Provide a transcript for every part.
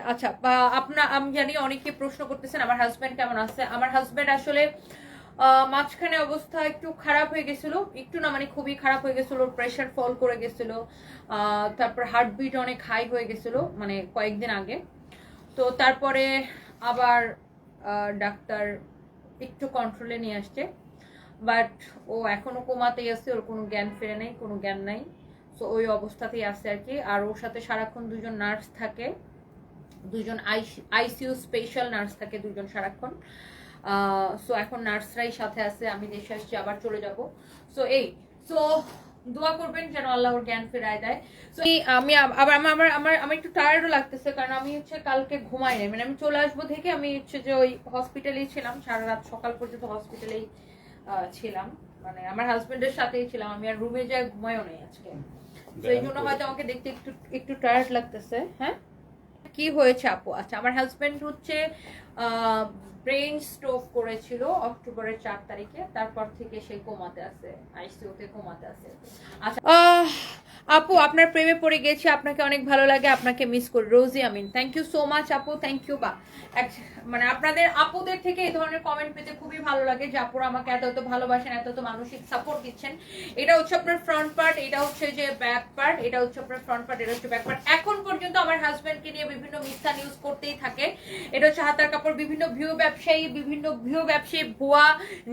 আছে। আচ্ছা, আমি জানি অনেকে প্রশ্ন করতেছেন আমার হাজবেন্ড কেমন আছে। আমার হাজবেন্ড আসলে মাঝখানে অবস্থা একটু খারাপ হয়ে গেছিল, একটু না মানে খুবই খারাপ হয়ে গেছিল, প্রেশার ফল করে গেছিল, তারপর হার্টবিট অনেক হাই হয়ে গেছিল মানে কয়েকদিন আগে। তো তারপরে আবার ডাক্তার একটু কন্ট্রোলে নিয়ে আসছে, বাট ও এখনো কোমাতেই আছে, ওর কোনো জ্ঞান ফিরে নেই, কোনো জ্ঞান নাই। সো ওই অবস্থাতেই আছে আর কি। আর ওর সাথে সারাক্ষণ দুজন নার্স থাকে, দুজন আইসিইউ স্পেশাল নার্স থাকে দুজন সারাক্ষণ। সো এখন নার্সরাই সাথে আছে, আমি দেশে আসছি, আবার চলে যাব। সো সো দোয়া করবেন যেন আল্লাহ ওর জ্ঞান ফেরায় দেয়। সো আমি আবার আমার আমার আমার একটু টায়ার্ডও লাগতেছে, কারণ আমি হচ্ছে কালকে ঘুমাই নাই, মানে আমি চলে আসবো থেকে আমি হচ্ছে যে ওই হসপিটালেই ছিলাম, সারা রাত সকাল পর্যন্ত হসপিটালেই ছিলাম, মানে আমার হাজবেন্ডের সাথেই ছিলাম, আমি আর রুমে যাই ঘুমাইও নাই আজকে। তো এই জন্য হয়তো আমাকে দেখতে একটু একটু টায়ার্ড লাগতেছে। হ্যাঁ, কি হয়েছে আপু? আচ্ছা, আমার হাজবেন্ড হচ্ছে ব্রেন স্ট্রোক করেছিল অক্টোবরের 4 তারিখে, তারপর থেকে সে কোমাতে আছে, আইসিইউতে কোমাতে আছে। আচ্ছা আপু, আপনার প্রেমে পড়ে গেছি, আপনাকে অনেক ভালো লাগে, আপনাকে মিস করি। রোজি আমিন, থ্যাংক ইউ সো মাচ আপু, থ্যাংক ইউ। বা মানে আপনাদের আপুদের থেকে এই ধরনের কমেন্ট পেতে খুবই ভালো লাগে যে আপুরা আমাকে এত এত ভালোবাসেন, এত এত মানসিক সাপোর্ট দিচ্ছেন। এটা হচ্ছে আপনার ফ্রন্ট পার্ট, এটা হচ্ছে যে ব্যাক পার্ট, এটা হচ্ছে আপনার ফ্রন্ট পার্ট, এটা হচ্ছে ব্যাক পার্ট। এখন পর্যন্ত আমার হাজবেন্ডকে নিয়ে বিভিন্ন মিথ্যা নিউজ করতেই থাকে। এটা হচ্ছে হাতার কাপড়, বিভিন্ন ভিউ ব্যবসায়ী ভুয়া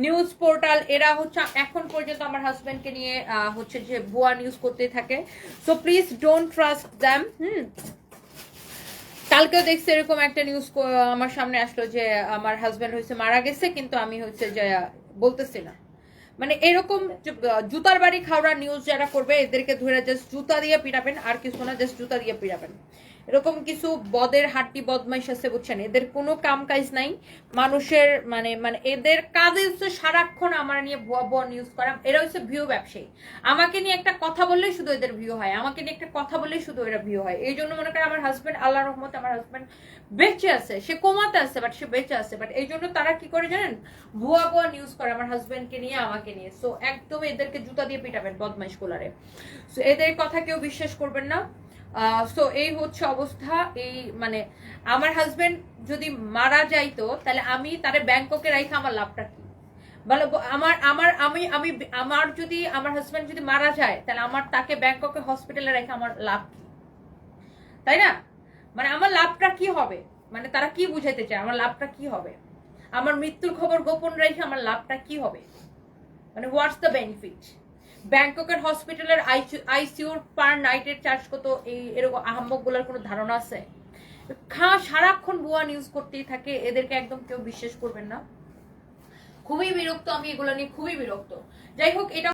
নিউজ পোর্টাল, এরা হচ্ছে এখন পর্যন্ত আমার হাজবেন্ডকে নিয়ে হচ্ছে যে ভুয়া নিউজ করতেই থাকে। So please don't trust them. কালকেও দেখছি এরকম একটা নিউজ আমার সামনে আসলো যে আমার হাজবেন্ড হচ্ছে মারা গেছে, কিন্তু আমি হচ্ছে যে বলতেছি না। মানে এরকম জুতার বাড়ি খাওয়ার নিউজ যারা করবে এদেরকে ধরে জাস্ট জুতা দিয়ে পিটাবেন, আর কিছু না, জাস্ট জুতা দিয়ে পিটাবেন। এরকম কিছু বদের হাড্ডি বদমাইশ আছে, বুঝছেন, এদের কোনো কাম কাজ নাই মানুষের, মানে মানে এদের কাজে হচ্ছে সারাক্ষণ আমার নিয়ে ভুয়া ভুয়া নিউজ করা। এরা হচ্ছে ভিউ ব্যবসায়ী, আমাকে নিয়ে একটা কথা বললেই শুধু এদের ভিউ হয়, আমাকে নিয়ে একটা কথা বললেই শুধু এরা ভিউ হয়। এই জন্য মনে করেন আমার হাজবেন্ড, আল্লাহর রহমতে আমার হাজবেন্ড বেঁচে আছে, সে কোমাতে আছে বাট সে বেঁচে আছে, বাট এই জন্য তারা কি করে জানেন, ভুয়া ভুয়া নিউজ করে আমার হাজবেন্ডকে নিয়ে, আমাকে নিয়ে। সো একদম এদেরকে জুতা দিয়ে পিটাবেন বদমাইশ কোলারে। সো এদের কথা কেউ বিশ্বাস করবেন না। সো এই হচ্ছে অবস্থা। এই মানে আমার হাজবেন্ড যদি মারা যাইতো তাহলে আমি তারে ব্যাংককে রাইখা আমার লাভটা কি? বলো, আমার আমার আমি আমি আমার যদি আমার হাজবেন্ড যদি মারা যায় তাহলে আমার তাকে ব্যাংককে হসপিটালে রেখে আমার লাভ কি? তাই না? মানে আমার লাভটা কি হবে? মানে তারা কি বুঝাইতে চায়, আমার লাভটা কি হবে? আমার মৃত্যুর খবর গোপন রেখে আমার লাভটা কি হবে? মানে হোয়াটস দ্য বেনিফিট? ব্যাংককের হসপিটালের আইসিইউর পার নাইটের চার্জ কত, এই এরকম আহাম্মক গুলার কোনো ধারণা আছে? সারাক্ষণ ভুয়া নিউজ করতেই থাকে, এদেরকে একদম কেউ বিশ্বাস করবেন না। খুবই বিরক্ত আমি এগুলো নিয়ে, খুবই বিরক্ত। যাই হোক, এটা